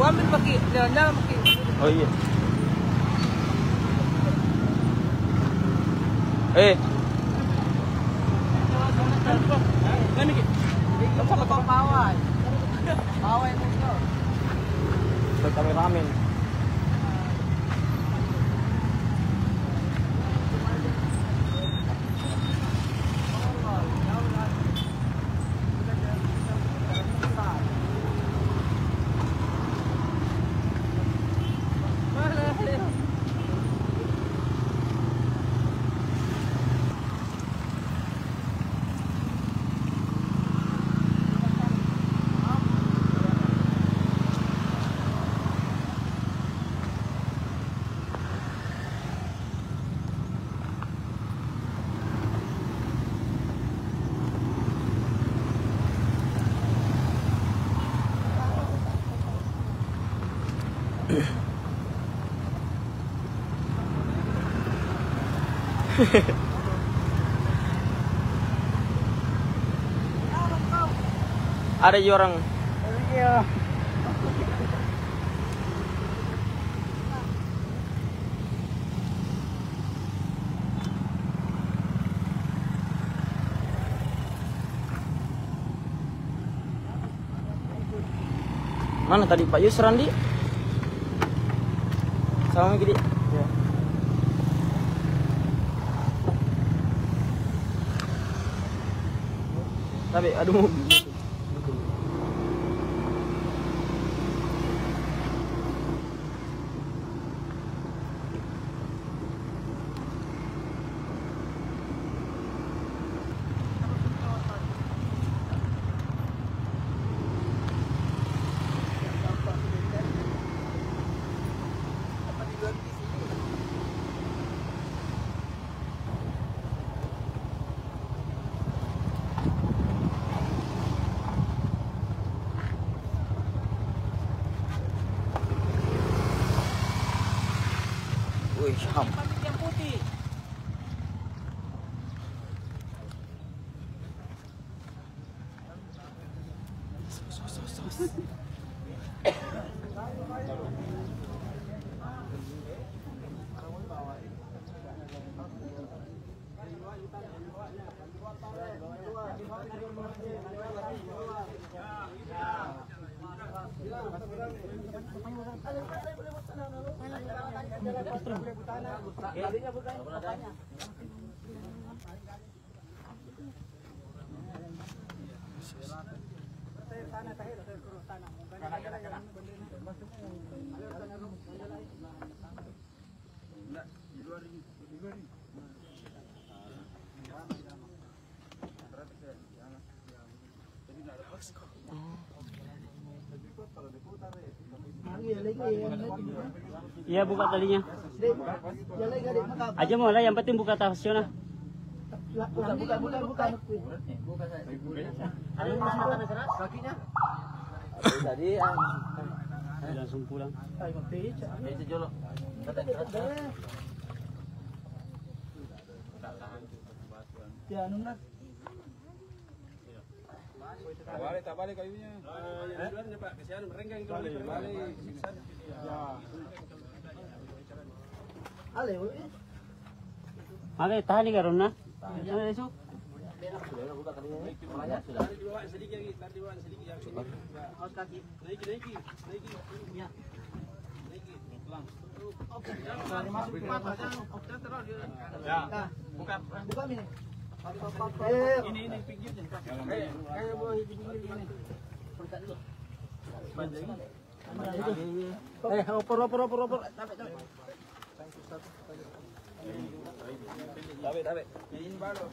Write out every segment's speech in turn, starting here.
ambil pakai jalan-jalan pakai. Oh iya. Sama pawai. Pawai muncul. Kami ramen. Ada orang. Iya. Mana tadi Pak Yusran di? Sama gini. Ya. Tapi aduh mobil. Wih, ham. Yang putih. Iya buka talinya. Aja mau lah, yang penting buka tasnya. Buka. Ada makanan keras kakinya. Tadi Langsung pulang. itu jolo. Ya, nunat. Tak balik kayunya. Yang luarnya Pak, kesian merenggang itu balik. Ya. Ale, Oke, tahan nih karena. Ada esok. sudah buka tadi ini. Tadi dibawa sedikit lagi, tadi dibawa sedikit yang sini. Awas kaki. Naiki. Ya. Naiki, pelan. Oke. Jangan masuk ke mata, jangan oke terus. Ya. Buka ini. Ini pinggirnya. Kayak buah di pinggir ini. Buka dulu. Opor. Capek. Tabe. Ini balo.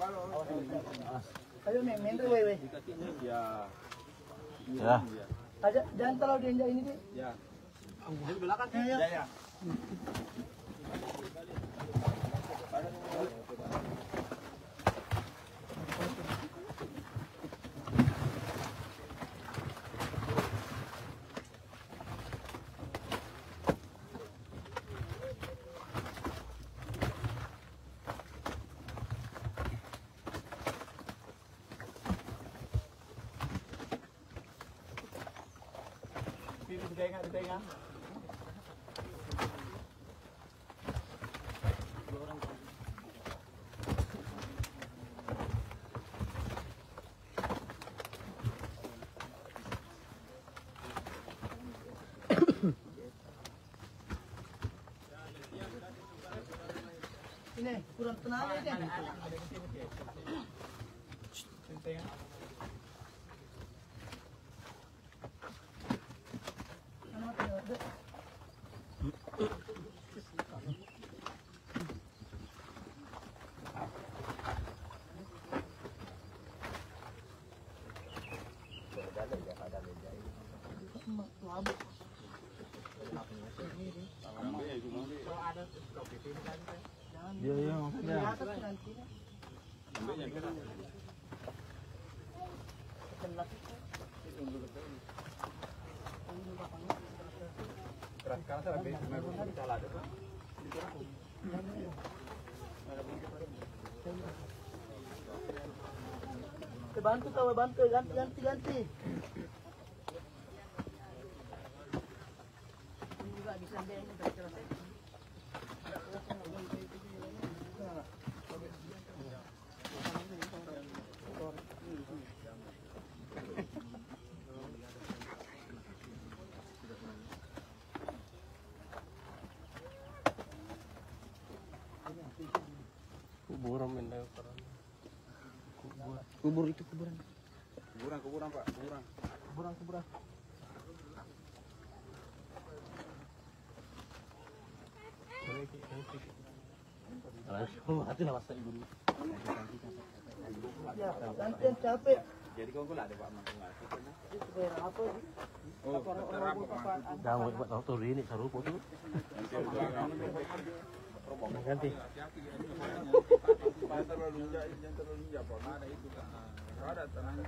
Ayo main weh. Ya. Ya. Aja jangan terlalu diinjak ini sih. Ya. Di belakang ya. Di tengah. Ini kurang tenaga ini. Iya, maksudnya. Bantu kau, bantu, ganti. Ini juga bisa dia ini tercerah. Kuburan benda parah. Kubur itu kuburan. Kuburan Pak, kuburan. Kuburan. Hati lah masa ibu. Ya, gantian capek. Jadi kau lah ada Pak Mangkung. Itu bayar apa? Oh, terang Pak. Jangan buat waktu ini seru tuh. Ganti. Jangan terlalu injak, Pak. Ada itu kan. Ada tanahnya.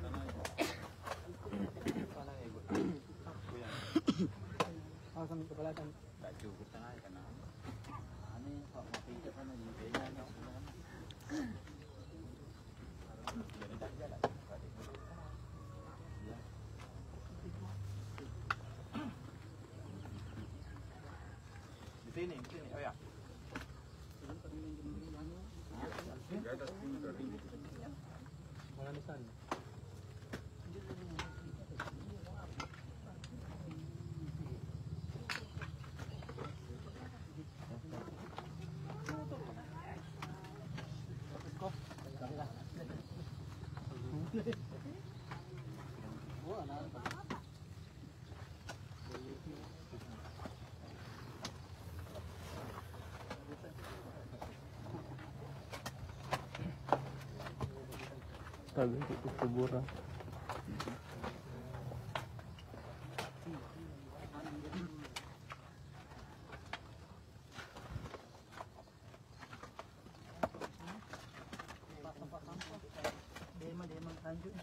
Akan kepalatan. Enggak cukup tanahnya kan. Ini kok mati itu kan di benya. Di sini, oh ya. Tapi itu kuburan. Demang lanjut.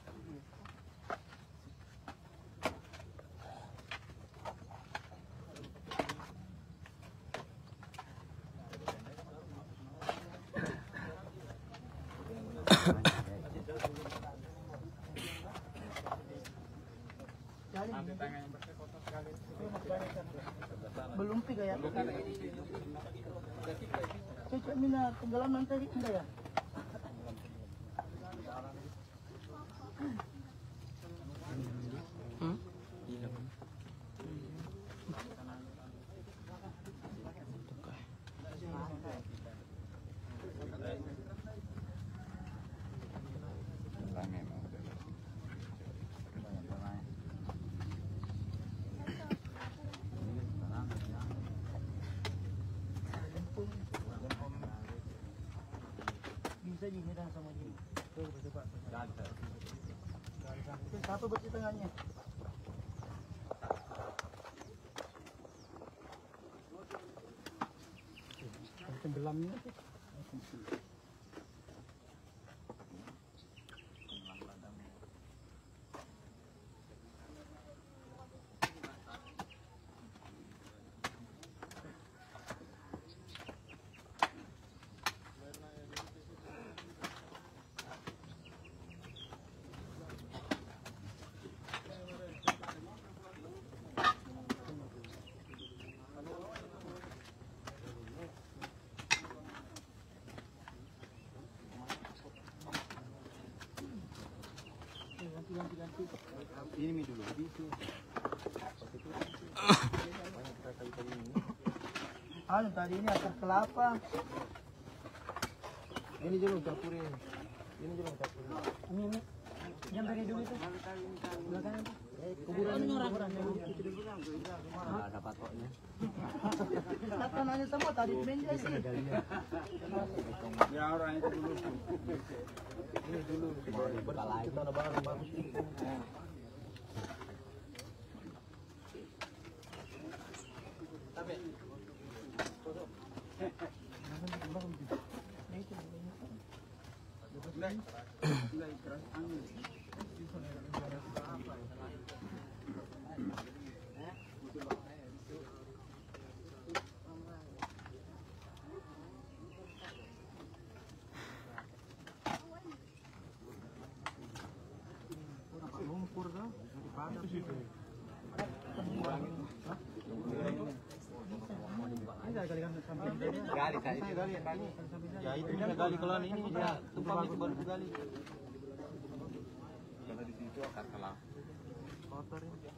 Belum tiga ya. Cek mina tenggelaman tadi enggak ya? Bisa gini dan sama gini. Tuh, coba. Satu buat di tengahnya. Tenggelamnya. Ano tadi ini akar kelapa. Ini juga campurin. Ini juga campurin. Ini. Yang dari dulu itu. Belakang. Kuburan orang. Ada patoknya. Apa nanya sama tadi menja sih. Ya orang itu dulu. Ini dulu. Kita ada barang bagus. Lumpur dah, daripada gali kayak itu. Ya itu gali kalau ini ya tumpang itu baru digali. Karena di situ akar kelapa. Kotor ini.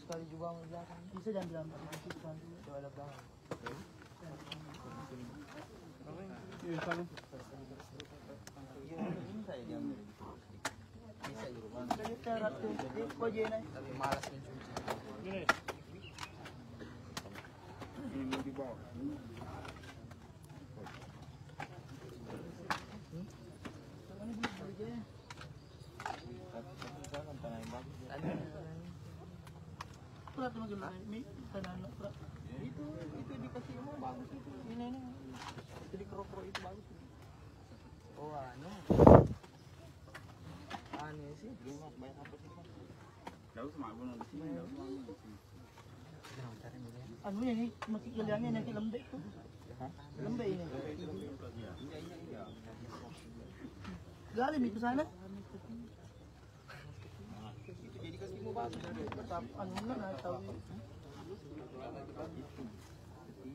Sekali juga belakang. Bisa jangan bilang kan coba ada belakang. Iya sana. Ini saya diambil. Bisa di rumah. Saya tarat tuh. Kok jena? Tapi malas mencuci. Ini di bawah. Prat maganda ini tanah prat. Itu dikasih mau bagus itu. Ini. Itu di kro itu bagus. Oh anu. Aneh sih. Gimana banyak apa sih? Jauh sama abang di sini. Anu ini masih kaliannya nanti lembek tuh. Lembek ini. Iya. Gali di sana. Jadi kasih mau bagus. Tetap anu na tahu.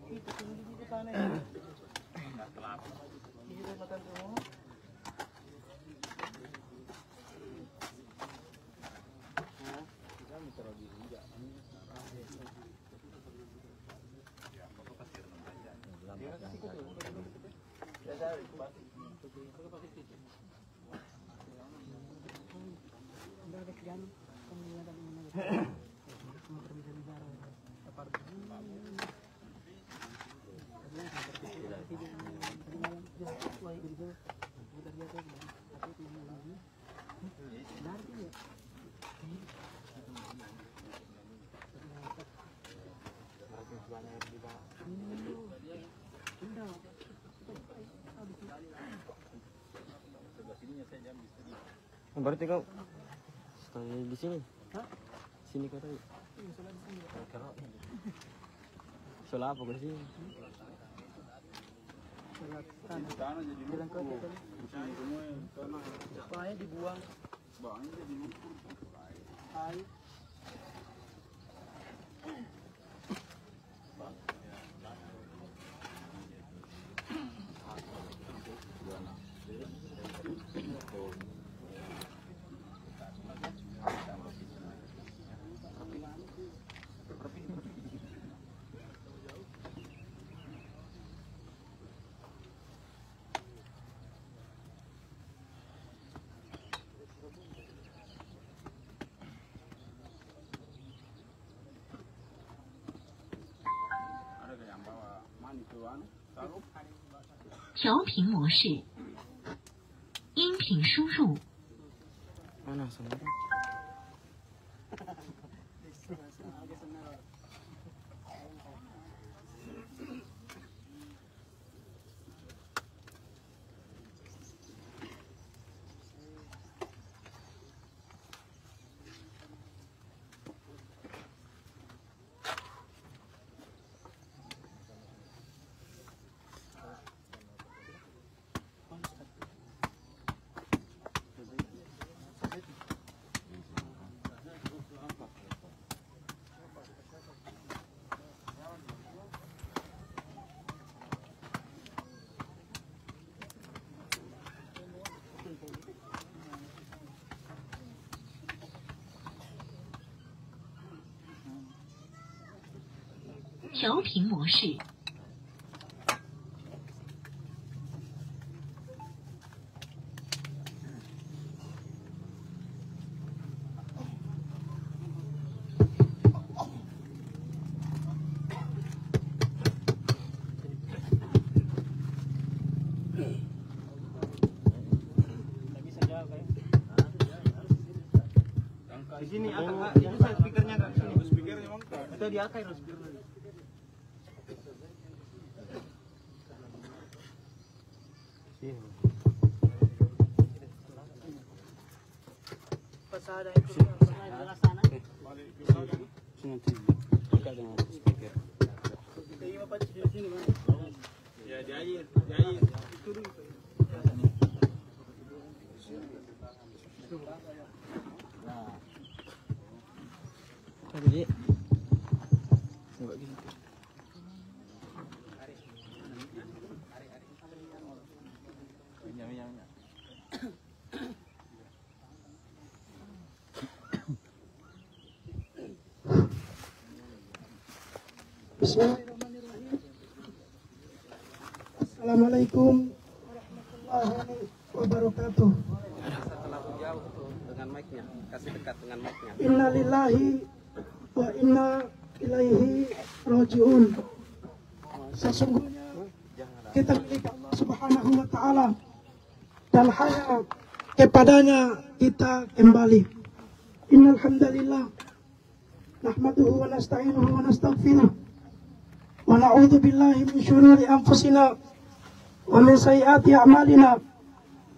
Itu tinggi di sana. Ini makan semua. Berarti kau stay di sini? Hah? Sini kau tadi? Sholat apa ke sini? Tanah jadi Jalan kaki tadi. Sini semua tanah. Supaya dibuang. Bawahnya jadi Air. 调频模式，音频输入。 Mana suara?调频模式，Di sini angkat, itu saya speakernya kan. Speakernya angkat. Itu di atas itu speakernya. Pasada itu. Sini dekat dengan speaker. Ya di air, di air. Itu dulu. Jadi coba gini. Bismillahirrahmanirrahim. Assalamualaikum warahmatullahi wabarakatuh. Terlalu jauh tuh dengan mic-nya. Kasih dekat dengan mic-nya. Inna lillahi wa inna ilaihi raji'un. Sesungguhnya kita milik Allah Subhanahu wa taala dan hanya kepadanya kita kembali. Innal hamdalillah nahmaduhu wa nasta'inuhu wa nastaghfiruh wa na'udzu billahi min syururi anfusina wa min sayyiati a'malina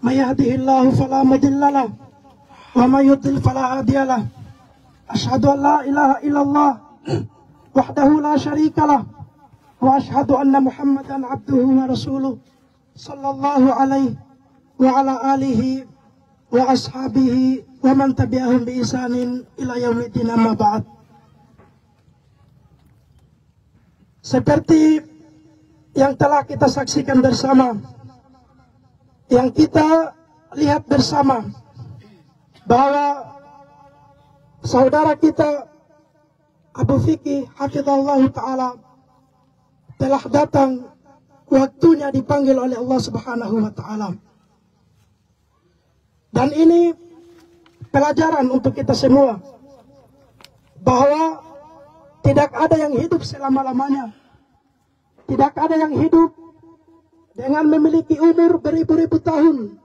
may yahdihillahu fala mudilla lahu wa may yudlil fala hadiya lahu asyhadu an la ilaha illallah wahdahu la syarika lah wa asyhadu anna muhammadan abduhu wa rasuluh sallallahu alaihi wa ala alihi wa ashabihi wa man tabi'ahum bi ihsanin ila yaumiddin amma ba'd. Seperti yang telah kita saksikan bersama, yang kita lihat bersama, bahwa saudara kita Abu Fikih hafizallahu ta'ala telah datang, waktunya dipanggil oleh Allah Subhanahu wa ta'ala. Dan ini pelajaran untuk kita semua, bahwa tidak ada yang hidup selama-lamanya. Tidak ada yang hidup dengan memiliki umur beribu-ribu tahun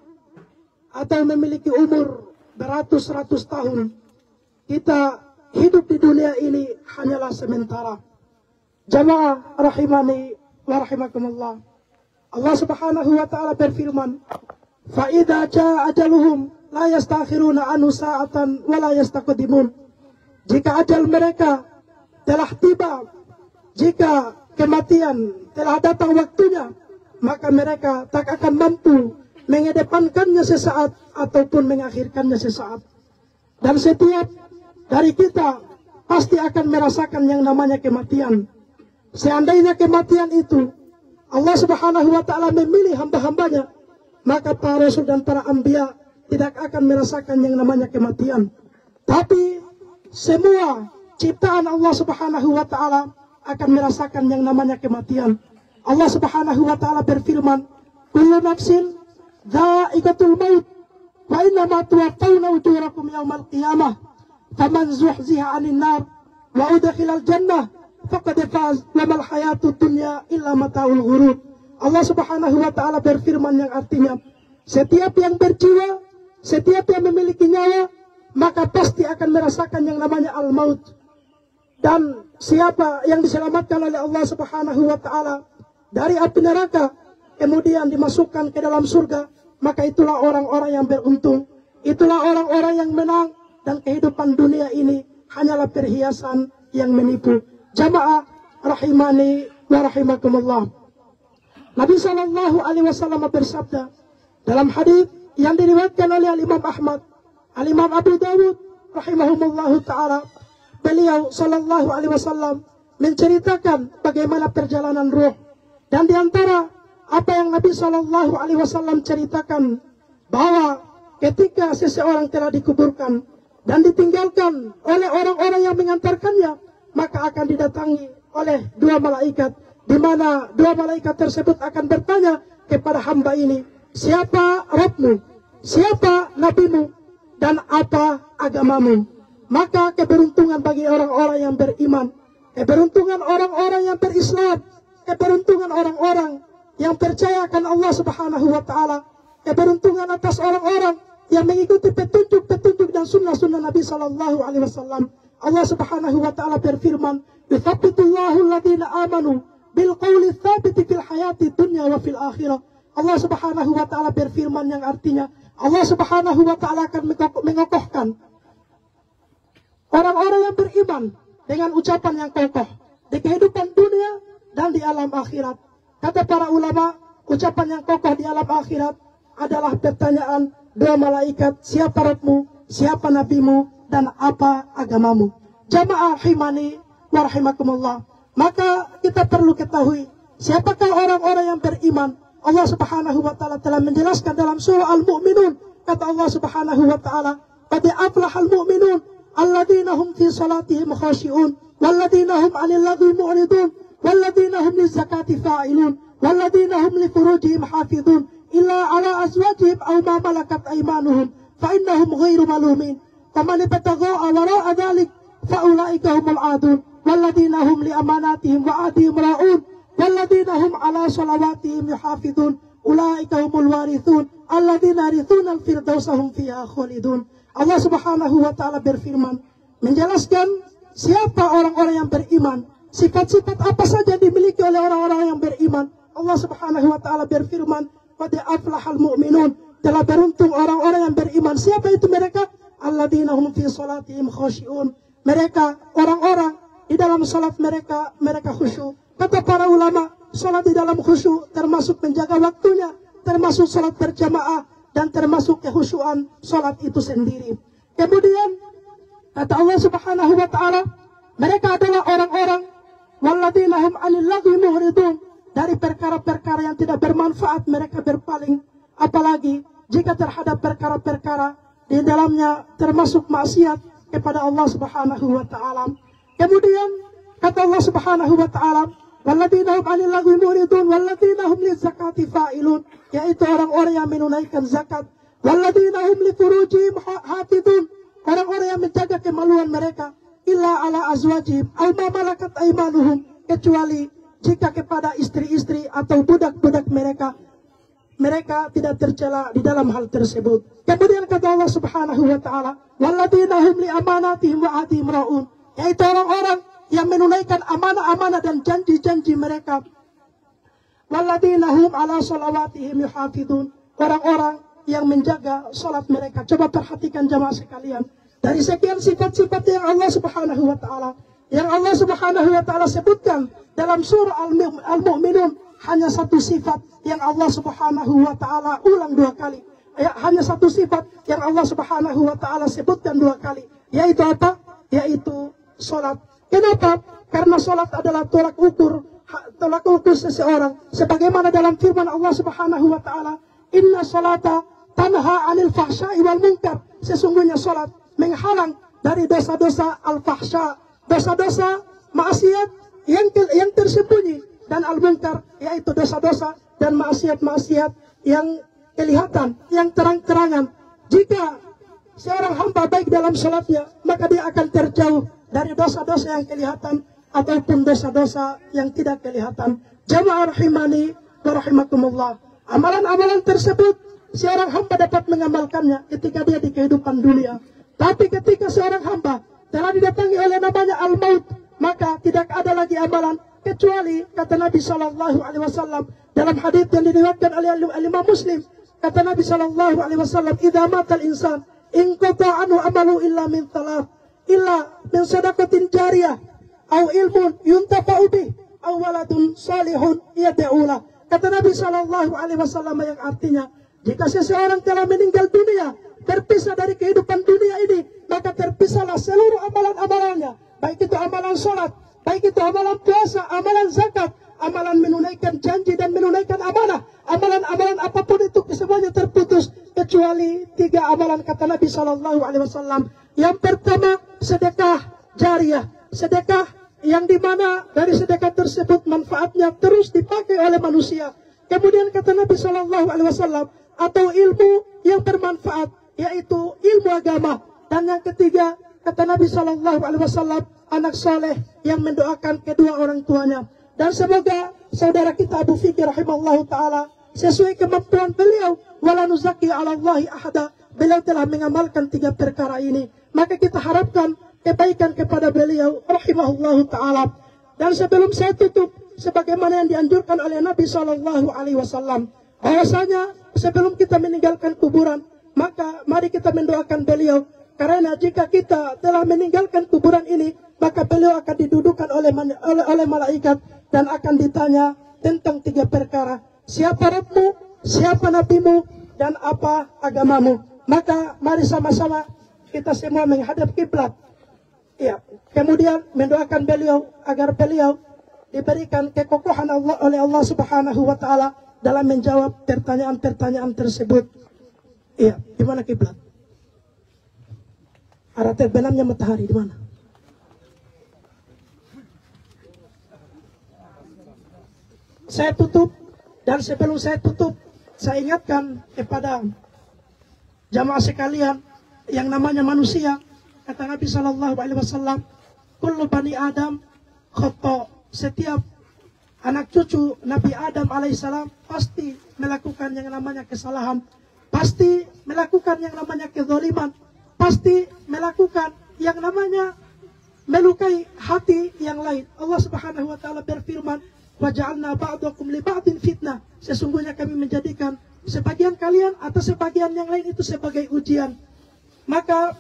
atau memiliki umur beratus-ratus tahun. Kita hidup di dunia ini hanyalah sementara. Jamaah rahimani wa rahimakumullah. Allah Subhanahu wa ta'ala berfirman, "Fa idza jaa ajaluhum la yastakhiruna anhu sa'atan wa la yastaqdimun." Jika ajal mereka telah tiba, jika kematian telah datang waktunya, maka mereka tak akan mampu mengedepankannya sesaat ataupun mengakhirkannya sesaat. Dan setiap dari kita pasti akan merasakan yang namanya kematian. Seandainya kematian itu Allah Subhanahu wa ta'ala memilih hamba-hambanya, maka para rasul dan para anbiya tidak akan merasakan yang namanya kematian. Tapi semua ciptaan Allah Subhanahu wa ta'ala akan merasakan yang namanya kematian. Allah Subhanahu wa ta'ala berfirman, "Kullu nafsin dha'iqatul maut wa innama tuwaffawna ujurakum yaumal qiyamah. Faman zuhziha 'anil nar wa udkhilal jannah faqad faz wa mal hayatud dunya illa mata'ul ghurur." Allah Subhanahu wa taala berfirman yang artinya, setiap yang berjiwa, setiap yang memiliki nyawa, maka pasti akan merasakan yang namanya al-maut. Dan siapa yang diselamatkan oleh Allah Subhanahu wa taala dari api neraka, kemudian dimasukkan ke dalam surga, maka itulah orang-orang yang beruntung. Itulah orang-orang yang menang, dan kehidupan dunia ini hanyalah perhiasan yang menipu. Jamaah rahimani wa rahimakumullah. Nabi sallallahu alaihi wasallam bersabda dalam hadis yang diriwayatkan oleh Imam Ahmad, Imam Abu Dawud rahimahumullahu taala, beliau sallallahu alaihi wasallam menceritakan bagaimana perjalanan ruh, dan di antara apa yang Nabi sallallahu alaihi wasallam ceritakan, bahwa ketika seseorang telah dikuburkan dan ditinggalkan oleh orang-orang yang mengantarkannya, maka akan didatangi oleh dua malaikat, di mana dua malaikat tersebut akan bertanya kepada hamba ini, siapa Rabbmu, siapa nabimu, dan apa agamamu. Maka keberuntungan bagi orang-orang yang beriman, keberuntungan orang-orang yang berislam, keberuntungan orang-orang yang percaya akan Allah Subhanahu wa taala, keberuntungan atas orang-orang yang mengikuti petunjuk-petunjuk dan sunnah-sunnah Nabi sallallahu alaihi wasallam. Allah Subhanahu wa taala berfirman, "Yuthabbitullahu alladziina aamanu bil qawli tsabiti fil hayati dunya wa fil akhirah." Allah Subhanahu wa taala berfirman yang artinya, Allah Subhanahu wa taala akan mengokohkan orang-orang yang beriman dengan ucapan yang kokoh di kehidupan dunia dan di alam akhirat. Kata para ulama, ucapan yang kokoh di alam akhirat adalah pertanyaan dua malaikat, siapa Rabbmu, siapa nabimu, dan apa agamamu. Jamaah rahimani wa rahimakumullah. Maka kita perlu ketahui siapakah orang-orang yang beriman. Allah Subhanahu wa taala telah menjelaskan dalam surah Al-Mu'minun. Kata Allah Subhanahu wa taala, "Qad aflahal mu'minun alladzina hum fi salatihim khashi'un walladzina hum 'anil lagwi mu'ridun walladzina hum lizakati fa'ilun walladzina hum li furujihim hafizun illa 'ala azwajihim aw ma malakat aymanuhum fa innahum ghairu malumin. Faman ibtagha'a wara'a dzalik fa ulaika humul 'adun walladzina hum li amanatihim wa 'ahdihim ra'un walladzina hum 'ala shalawatihim yuhafizun ulaika humul warithun alladzina yarithuna al-firdausa hum fiha khalidun." Allah Subhanahu wa taala berfirman menjelaskan siapa orang-orang yang beriman, sifat-sifat apa saja dimiliki oleh orang-orang yang beriman. Allah Subhanahu wa taala berfirman, "Qad aflahal mu'minun," telah beruntung orang-orang yang beriman. Siapa itu mereka? Alladzina hum fi salatihim khashi'un. Mereka orang-orang di dalam salat mereka khusyuk. Kata para ulama, salat di dalam khusyuk termasuk menjaga waktunya, termasuk salat berjamaah, dan termasuk kekhusyuan salat itu sendiri. Kemudian kata Allah Subhanahu wa taala, mereka adalah orang-orang walladzina hum 'anil lagwi mu'ridun, dari perkara-perkara yang tidak bermanfaat mereka berpaling, apalagi jika terhadap perkara-perkara di dalamnya termasuk maksiat kepada Allah Subhanahu wa taala. Kemudian kata Allah Subhanahu wa taala, walladzina hum 'anil lagwi mu'ridun walladzina hum lizakati fa'ilun, yaitu orang-orang yang menunaikan zakat. Walladzina hum li furujihim hafizun, orang-orang yang menjaga kemaluan mereka. Illa 'ala azwajihim aw ma malakat aymanuhum, kecuali jika kepada istri-istri atau budak-budak mereka tidak tercela di dalam hal tersebut. Kemudian kata Allah Subhanahu wa taala, walladzina hum li amanatihim wa 'ahdihim ra'un, yaitu orang-orang yang menunaikan amanah-amanah dan janji-janji mereka. Walladzina hum 'ala shalawatihim yuhafizun, orang-orang yang menjaga salat mereka. Coba perhatikan jamaah sekalian, dari sekian sifat-sifat yang Allah Subhanahu wa taala sebutkan dalam surah Al-Mu'minun, hanya satu sifat yang Allah Subhanahu wa taala ulang dua kali. Hanya satu sifat yang Allah Subhanahu wa taala sebutkan dua kali, yaitu apa? Yaitu salat. Kenapa? Karena salat adalah tolak ukur seseorang, sebagaimana dalam firman Allah Subhanahu wa taala, "Inna salata tanha 'anil fahsya'i wal munkar." Sesungguhnya salat menghalang dari dosa-dosa al-fahsya, dosa-dosa maksiat yang tersembunyi, dan al-munkar yaitu dosa-dosa dan maksiat-maksiat yang kelihatan, yang terang-terangan. Jika seorang hamba baik dalam salatnya, maka dia akan terjauh dari dosa-dosa yang kelihatan ataupun dosa-dosa yang tidak kelihatan. Jamaah rahimani wa rahimakumullah. Amalan-amalan tersebut seorang hamba dapat mengamalkannya ketika dia di kehidupan dunia. Tapi ketika seorang hamba telah didatangi oleh namanya al-maut, maka tidak ada lagi amalan kecuali kata Nabi Shallallahu Alaihi Wasallam dalam hadits yang diriwayatkan oleh Imam Muslim. Kata Nabi Shallallahu Alaihi Wasallam, "Idza matal insan, inqata anhu amalu illa min thalath, illa min sadaqatin jariyah, au ilmun yuntafa'u bih, au waladun salihun yad'ulah." Kata Nabi Shallallahu Alaihi Wasallam yang artinya, jika seseorang telah meninggal dunia, terpisah dari kehidupan dunia ini, maka terpisahlah seluruh amalan-amalannya, baik itu amalan sholat, baik itu amalan puasa, amalan zakat, amalan menunaikan janji dan menunaikan amanah, amalan-amalan apapun itu semuanya terputus kecuali 3 amalan kata Nabi Shallallahu Alaihi Wasallam. Yang pertama, sedekah jariyah, sedekah yang dimana dari sedekah tersebut manfaatnya terus dipakai oleh manusia. Kemudian kata Nabi Shallallahu Alaihi Wasallam, atau ilmu yang bermanfaat, yaitu ilmu agama. Dan yang ketiga kata Nabi Shallallahu Alaihi Wasallam, anak soleh yang mendoakan kedua orang tuanya. Dan semoga saudara kita Abu Fikir rahimahullah ta'ala sesuai kemampuan beliau, wala nuzaki ala Allahi ahada, beliau telah mengamalkan 3 perkara ini. Maka kita harapkan kebaikan kepada beliau rahimahullah ta'ala. Dan sebelum saya tutup, sebagaimana yang dianjurkan oleh Nabi Shallallahu Alaihi Wasallam, bahwasanya sebelum kita meninggalkan kuburan, maka mari kita mendoakan beliau. Karena jika kita telah meninggalkan kuburan ini, maka beliau akan didudukan oleh malaikat dan akan ditanya tentang 3 perkara. Siapa Rabbmu, siapa Nabimu, dan apa agamamu. Maka mari sama-sama kita semua menghadap kiblat. Ya, kemudian mendoakan beliau agar beliau diberikan kekokohan Allah oleh Allah Subhanahu wa taala dalam menjawab pertanyaan-pertanyaan tersebut. Iya, di mana kiblat? Arah terbenamnya matahari di mana? Saya tutup, dan sebelum saya tutup, saya ingatkan kepada jamaah sekalian yang namanya manusia. Kata Nabi Shallallahu Alaihi Wasallam, kullu bani Adam khata'. Setiap anak cucu Nabi Adam alaihissalam pasti melakukan yang namanya kesalahan, pasti melakukan yang namanya kezaliman, pasti melakukan yang namanya melukai hati yang lain. Allah Subhanahu wa taala berfirman, "Wa ja'alna ba'dakum li ba'din fitnah." Sesungguhnya kami menjadikan sebagian kalian atau sebagian yang lain itu sebagai ujian. Maka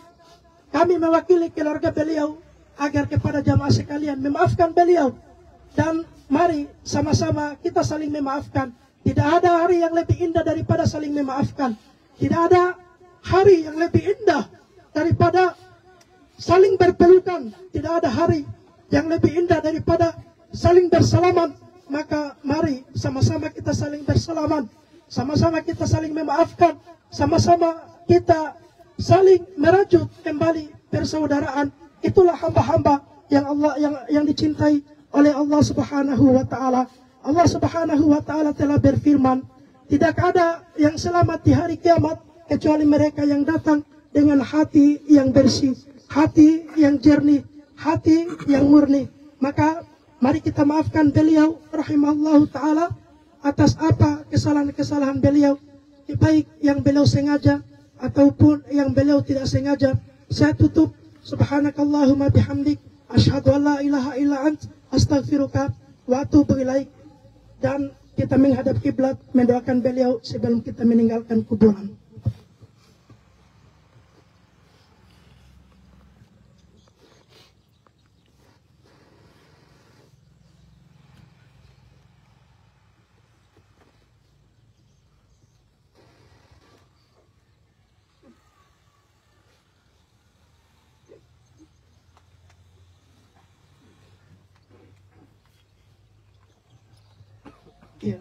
kami mewakili keluarga beliau agar kepada jamaah sekalian memaafkan beliau. Dan mari sama-sama kita saling memaafkan. Tidak ada hari yang lebih indah daripada saling memaafkan. Tidak ada hari yang lebih indah daripada saling berpelukan. Tidak ada hari yang lebih indah daripada saling bersalaman. Maka mari sama-sama kita saling bersalaman, sama-sama kita saling memaafkan, sama-sama kita saling merajut kembali persaudaraan. Itulah hamba-hamba yang dicintai oleh Allah Subhanahu wa taala. Allah Subhanahu wa taala telah berfirman, tidak ada yang selamat di hari kiamat kecuali mereka yang datang dengan hati yang bersih, hati yang jernih, hati yang murni. Maka mari kita maafkan beliau rahimahullah ta'ala atas apa kesalahan-kesalahan beliau, baik yang beliau sengaja ataupun yang beliau tidak sengaja. Saya tutup, subhanakallahumma bihamdik, asyhadu an la ilaha illa ant, astaghfiruka wa atubu ilaik. Dan kita menghadap kiblat mendoakan beliau sebelum kita meninggalkan kuburan. Iya.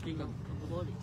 Tinggal. Boleh.